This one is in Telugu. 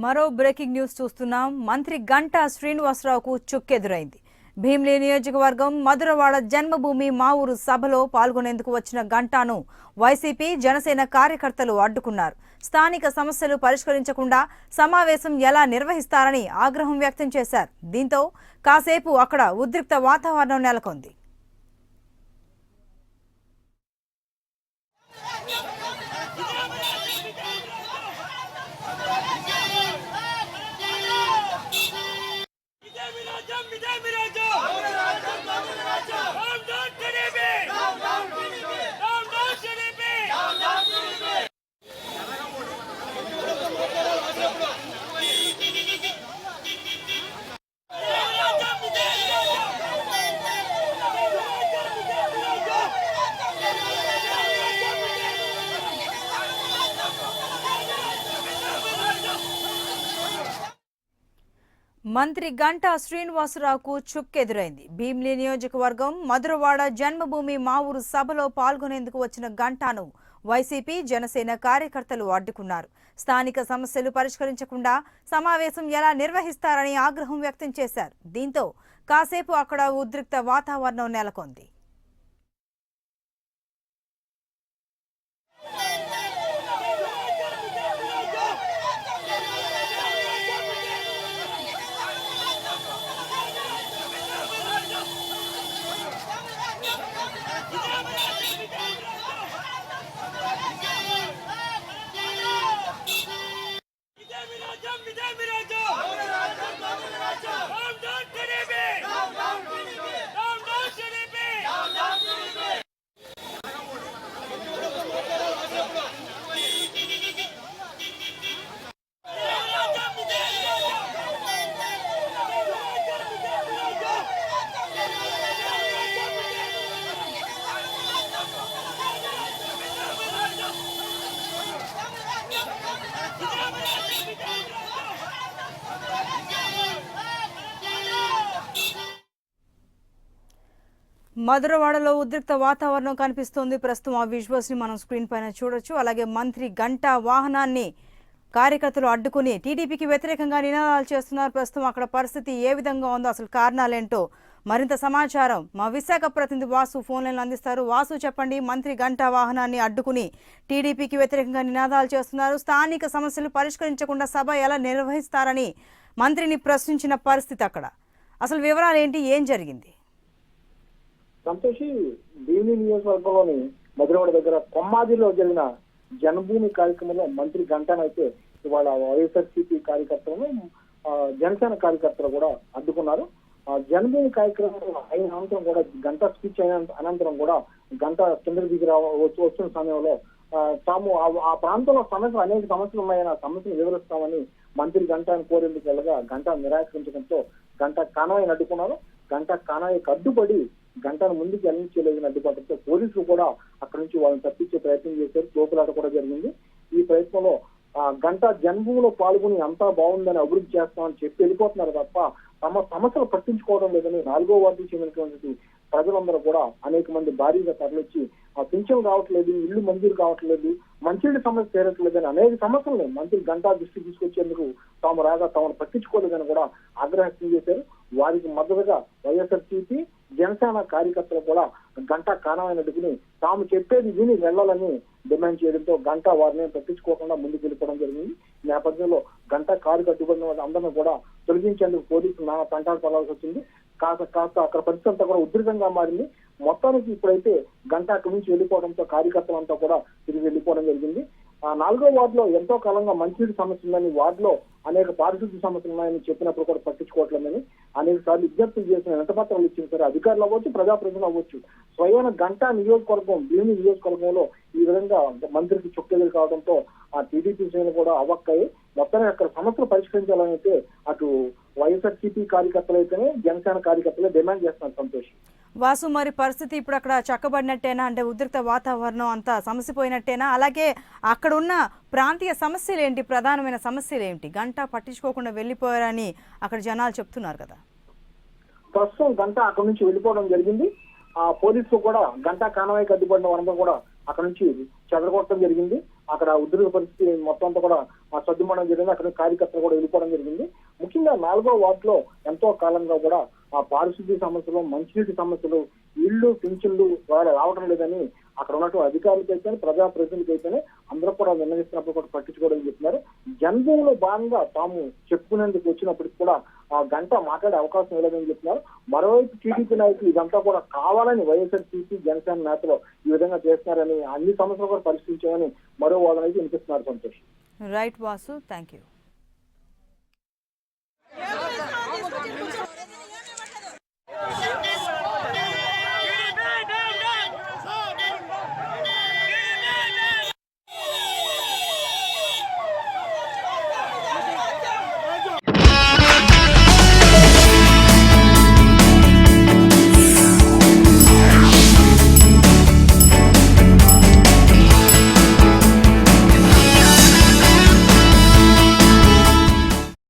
మరో బ్రేకింగ్ న్యూస్ చూస్తున్నాం. మంత్రి గంటా శ్రీనివాసరావుకు చుక్కెదురైంది. భీమిలి నియోజకవర్గం మధురవాడ జన్మభూమి మా ఊరు సభలో పాల్గొనేందుకు వచ్చిన గంటాను వైసీపీ జనసేన కార్యకర్తలు అడ్డుకున్నారు. స్థానిక సమస్యలు పరిష్కరించకుండా సమావేశం ఎలా నిర్వహిస్తారని ఆగ్రహం వ్యక్తం చేశారు. దీంతో కాసేపు అక్కడ ఉద్రిక్త వాతావరణం నెలకొంది. మంత్రి గంటా శ్రీనివాసరావుకు చుక్కెదురైంది. భీమిలి నియోజకవర్గం మధురవాడ జన్మభూమి మా ఊరు సభలో పాల్గొనేందుకు వచ్చిన గంటాను వైసీపీ జనసేన కార్యకర్తలు అడ్డుకున్నారు. స్థానిక సమస్యలు పరిష్కరించకుండా సమావేశం ఎలా నిర్వహిస్తారని ఆగ్రహం వ్యక్తం చేశారు. దీంతో కాసేపు అక్కడ ఉద్రిక్త వాతావరణం నెలకొంది. మధురవాడలో ఉద్రిక్త వాతావరణం కనిపిస్తోంది. ప్రస్తుతం ఆ విజువల్స్ ని మనం స్క్రీన్ పైన చూడొచ్చు. అలాగే మంత్రి గంటా వాహనాన్ని కార్యకర్తలు అడ్డుకుని టీడీపీకి వ్యతిరేకంగా నినాదాలు చేస్తున్నారు. ప్రస్తుతం అక్కడ పరిస్థితి ఏ విధంగా ఉందో, అసలు కారణాలేంటో మరింత సమాచారం మా విశాఖ ప్రతినిధి వాసు ఫోన్ లైన్లో అందిస్తారు. వాసు, చెప్పండి. మంత్రి గంటా వాహనాన్ని అడ్డుకుని టీడీపీకి వ్యతిరేకంగా నినాదాలు చేస్తున్నారు. స్థానిక సమస్యలు పరిష్కరించకుండా సభ ఎలా నిర్వహిస్తారని మంత్రిని ప్రశ్నించిన పరిస్థితి అక్కడ. అసలు వివరాలు ఏంటి, ఏం జరిగింది? సంతోషి, భీమిలి నియోజకవర్గంలోని మధురవాడ దగ్గర కొమ్మాదిలో జరిగిన జన్మభూమి కార్యక్రమంలో మంత్రి గంటానైతే ఇవాళ వైఎస్ఆర్సీపీ కార్యకర్తలను జనసేన కార్యకర్తలు కూడా అడ్డుకున్నారు. జన్మభూమి కార్యక్రమం అయిన అనంతరం కూడా గంటా స్పీచ్ అయిన అనంతరం కూడా గంటా కిందకి దిగి వస్తున్న సమయంలో తాము ఆ ప్రాంతంలో సమస్యలు అనేక సమస్యలు ఉన్నాయని ఆ సమస్యలు వివరిస్తామని మంత్రి గంటాను కోరేందుకు వెళ్ళగా గంటా నిరాకరించడంతో గంటా కానాయిని అడ్డుకున్నారు. గంటా కానాయికి అడ్డుపడి గంటను ముందుకు వెళ్ళించలేదని అడ్డుపడటంతో పోలీసులు కూడా అక్కడి నుంచి వాళ్ళని తప్పించే ప్రయత్నం చేశారు. తోపులాట కూడా జరిగింది. ఈ ప్రయత్నంలో గంటా జన్మభూమిలో పాల్గొని అంతా బాగుందని అభివృద్ధి చేస్తామని చెప్పి వెళ్ళిపోతున్నారు తప్ప తమ సమస్యలు పట్టించుకోవడం లేదని 4వ వార్డుకు చెందినటువంటి ప్రజలందరూ కూడా అనేక మంది భారీగా తరలిచ్చి పింఛన్ రావట్లేదు, ఇల్లు మంజూరు కావట్లేదు, మంచినీటి సమస్య తీరట్లేదని అనేక సమస్యలు మంత్రి గంటా దృష్టికి తీసుకొచ్చేందుకు తాము రాగా తమను పట్టించుకోలేదని కూడా ఆగ్రహం వ్యక్తం చేశారు. వారికి మద్దతుగా వైఎస్ఆర్సీపీ జనసేన కార్యకర్తలు కూడా గంటా కానాయిని అడ్డుకుని తాము చెప్పేది విని వెళ్లాలని డిమాండ్ చేయడంతో గంటా వారిని పట్టించుకోకుండా ముందుకు వెళ్ళిపోవడం జరిగింది. ఈ నేపథ్యంలో గంటా కారు కట్టుబడిన అందరినీ కూడా తొలగించేందుకు పోలీసులు తంటాలు పడాల్సి వచ్చింది. కాస్త అక్కడ పరిస్థితి అంతా కూడా ఉధృతంగా మారింది. మొత్తానికి ఇప్పుడైతే గంటా అక్కడి నుంచి వెళ్ళిపోవడంతో కార్యకర్తలంతా కూడా తిరిగి వెళ్ళిపోవడం జరిగింది. 4వ వార్డులో ఎంతో కాలంగా మంచినీటి సమస్య ఉందని, వార్డులో అనేక పారిశుద్ధ్య సమస్యలు ఉన్నాయని చెప్పినప్పుడు కూడా పట్టించుకోవట్లేదని అనేక సార్లు విజ్ఞప్తులు చేసిన వెంటపత్రాలు ఇచ్చిన సరే అధికారులు అవ్వచ్చు, ప్రజాప్రతినిధులు అవ్వచ్చు, స్వయం గంటా నియోజకవర్గం భీమిలి నియోజకవర్గంలో ఈ విధంగా మంత్రికి చుక్కెదురు కావడంతో ఆ టీడీపీ శ్రేణులు కూడా అవ్వక్కాయి. మొత్తానికి అక్కడ సమస్యలు పరిష్కరించాలని అయితే అటు వైఎస్ఆర్సీపీ కార్యకర్తలు అయితేనే జనసేన కార్యకర్తలే డిమాండ్ చేస్తున్నారు. సంతోష్, వాసు, మరి పరిస్థితి ఇప్పుడు అక్కడ చక్కబడినట్టేనా? అంటే ఉద్రిక్త వాతావరణం అంతా సమసిపోయినట్టేనా? అలాగే అక్కడ ఉన్న ప్రాంతీయ సమస్యలు ఏంటి, ప్రధానమైన సమస్యలు ఏంటి? గంటా పట్టించుకోకుండా వెళ్ళిపోయారని అక్కడ జనాలు చెప్తున్నారు కదా. ప్రస్తుతం గంటా అక్కడ నుంచి వెళ్ళిపోవడం జరిగింది. ఆ పోలీసులు కూడా గంటా కానవాయికి అడ్డుపడిన వారంతా కూడా అక్కడ నుంచి చెదరగొట్టడం జరిగింది. అక్కడ ఉద్రిక్త పరిస్థితి మొత్తం అంతా కూడా సర్దుమణం జరిగింది. అక్కడ కార్యకర్తలు కూడా వెళ్ళిపోవడం జరిగింది. ముఖ్యంగా 4వ వార్డులో ఎంతో కాలంగా కూడా ఆ పారిశుద్ధ్య సమస్యలు, మంచినీటి సమస్యలు, ఇళ్ళు పింఛన్లు రావడం లేదని అక్కడ ఉన్నటువంటి అధికారులకి అయితే ప్రజాప్రతినిధులకి అయితేనే అందరూ కూడా నిర్ణయిస్తున్నప్పుడు కూడా పట్టించుకోవడం చెప్తున్నారు. జన్మభూమిలో భాగంగా తాము చెప్పుకునేందుకు వచ్చినప్పటికి కూడా ఆ గంట మాట్లాడే అవకాశం ఇవ్వలేదని చెప్తున్నారు. మరోవైపు టీడీపీ నాయకులు ఇదంతా కూడా కావాలని వైఎస్ఆర్సీపీ జనసేన నేతలు ఈ విధంగా చేస్తున్నారని, అన్ని సమస్యలు కూడా పరిశీలించామని మరో వాదన అయితే వినిపిస్తున్నారు. Santosh. Right Vasu, thank you.